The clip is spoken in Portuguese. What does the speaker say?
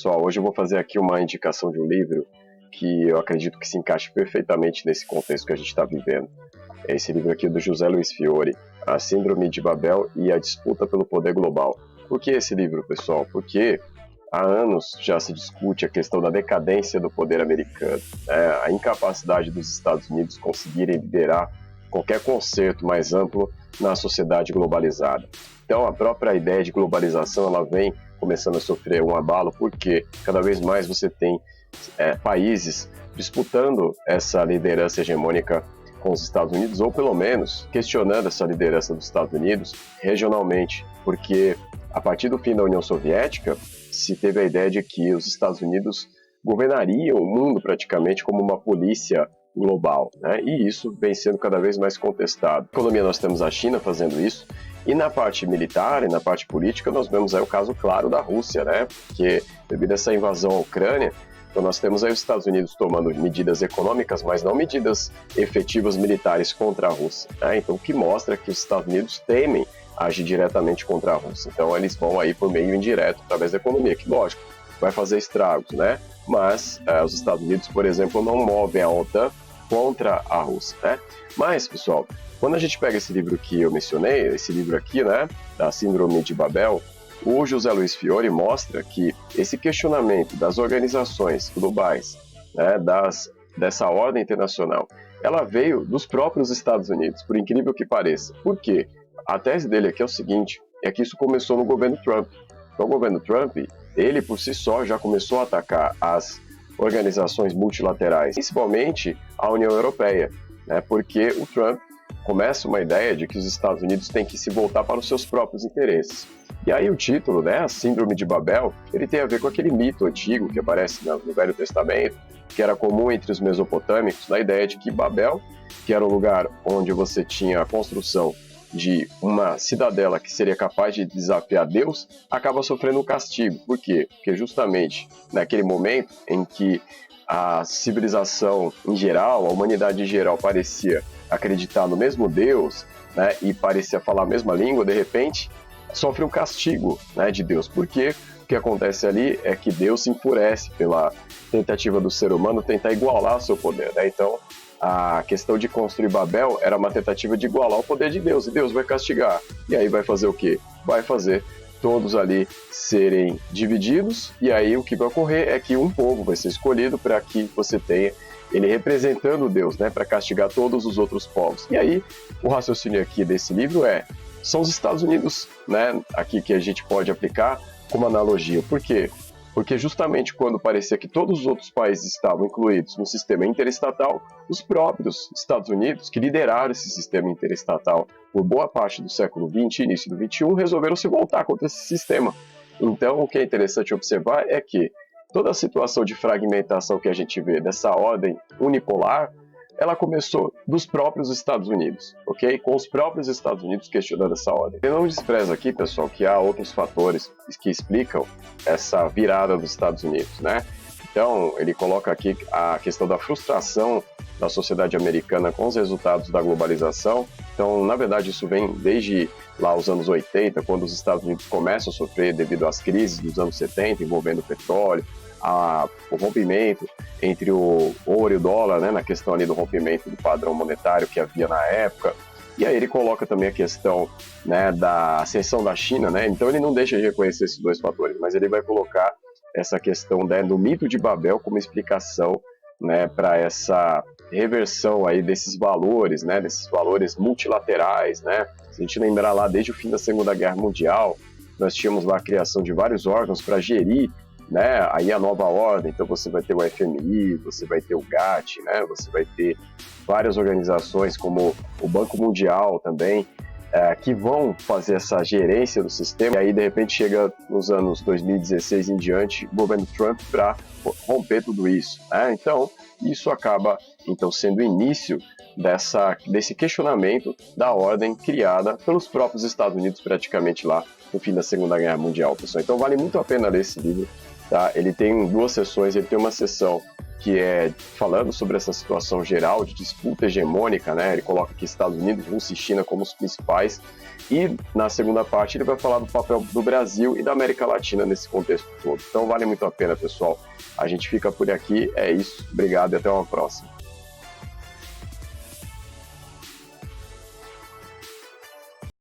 pessoal, hoje eu vou fazer aqui uma indicação de um livro que eu acredito que se encaixe perfeitamente nesse contexto que a gente está vivendo. É esse livro aqui do José Luiz Fiore, A Síndrome de Babel e a Disputa pelo Poder Global. Por que esse livro, pessoal? Porque há anos já se discute a questão da decadência do poder americano, né? A incapacidade dos Estados Unidos conseguirem liderar qualquer concerto mais amplo na sociedade globalizada. Então, a própria ideia de globalização ela vem começando a sofrer um abalo, porque cada vez mais você tem países disputando essa liderança hegemônica com os Estados Unidos, ou pelo menos questionando essa liderança dos Estados Unidos regionalmente, porque a partir do fim da União Soviética se teve a ideia de que os Estados Unidos governariam o mundo praticamente como uma polícia global, né? E isso vem sendo cada vez mais contestado. Na economia nós temos a China fazendo isso, e na parte militar e na parte política nós vemos aí o caso claro da Rússia, né? Porque devido a essa invasão à Ucrânia, então nós temos aí os Estados Unidos tomando medidas econômicas, mas não medidas efetivas militares contra a Rússia, né? Então o que mostra que os Estados Unidos temem agir diretamente contra a Rússia. Então eles vão aí por meio indireto, através da economia, que lógico, vai fazer estragos, né? Mas os Estados Unidos, por exemplo, não movem a OTAN contra a Rússia, né? Mas, pessoal, quando a gente pega esse livro que eu mencionei, esse livro aqui, né, da Síndrome de Babel, o José Luiz Fiore mostra que esse questionamento das organizações globais, né, dessa ordem internacional, ela veio dos próprios Estados Unidos, por incrível que pareça. Por quê? A tese dele aqui é o seguinte, é que isso começou no governo Trump. Então, o governo Trump, ele por si só já começou a atacar as organizações multilaterais, principalmente a União Europeia, né, porque o Trump começa uma ideia de que os Estados Unidos têm que se voltar para os seus próprios interesses. E aí o título, né, a Síndrome de Babel, ele tem a ver com aquele mito antigo que aparece no Velho Testamento, que era comum entre os mesopotâmicos, na ideia de que Babel, que era o lugar onde você tinha a construção de uma cidadela que seria capaz de desafiar Deus, acaba sofrendo um castigo. Por quê? Porque justamente naquele momento em que a civilização em geral, a humanidade em geral parecia acreditar no mesmo Deus, né, e parecia falar a mesma língua, de repente sofre um castigo, né, de Deus. Por quê? O que acontece ali é que Deus se enfurece pela tentativa do ser humano tentar igualar o seu poder, né? Então, a questão de construir Babel era uma tentativa de igualar o poder de Deus, e Deus vai castigar. E aí vai fazer o quê? Vai fazer todos ali serem divididos, e aí o que vai ocorrer é que um povo vai ser escolhido para que você tenha ele representando Deus, né, para castigar todos os outros povos. E aí, o raciocínio aqui desse livro são os Estados Unidos, né, aqui que a gente pode aplicar como analogia. Por quê? Porque justamente quando parecia que todos os outros países estavam incluídos no sistema interestatal, os próprios Estados Unidos, que lideraram esse sistema interestatal por boa parte do século XX e início do XXI, resolveram se voltar contra esse sistema. Então, o que é interessante observar é que toda a situação de fragmentação que a gente vê dessa ordem unipolar, ela começou dos próprios Estados Unidos, ok? Com os próprios Estados Unidos questionando essa ordem. Eu não despreza aqui, pessoal, que há outros fatores que explicam essa virada dos Estados Unidos, né? Então, ele coloca aqui a questão da frustração da sociedade americana com os resultados da globalização. Então, na verdade, isso vem desde lá os anos 80, quando os Estados Unidos começam a sofrer devido às crises dos anos 70, envolvendo o petróleo, o rompimento entre o ouro e o dólar, né, na questão ali do rompimento do padrão monetário que havia na época. E aí ele coloca também a questão, né, da ascensão da China, né? Então ele não deixa de reconhecer esses dois fatores, mas ele vai colocar essa questão, né, do mito de Babel como explicação, né, para essa reversão aí desses valores, né, desses valores multilaterais, né? Se a gente lembrar lá desde o fim da Segunda Guerra Mundial, nós tínhamos lá a criação de vários órgãos para gerir, né, aí a nova ordem. Então você vai ter o FMI, você vai ter o GATT, né, você vai ter várias organizações como o Banco Mundial também, que vão fazer essa gerência do sistema. E aí de repente chega nos anos 2016 em diante o governo Trump para romper tudo isso, né? Então isso acaba então sendo o início desse questionamento da ordem criada pelos próprios Estados Unidos praticamente lá no fim da Segunda Guerra Mundial, pessoal. Então vale muito a pena ler esse livro. Tá? Ele tem duas sessões, ele tem uma sessão que é falando sobre essa situação geral de disputa hegemônica, né? Ele coloca aqui Estados Unidos, Rússia e China como os principais. E na segunda parte ele vai falar do papel do Brasil e da América Latina nesse contexto todo. Então vale muito a pena, pessoal. A gente fica por aqui, é isso. Obrigado e até uma próxima.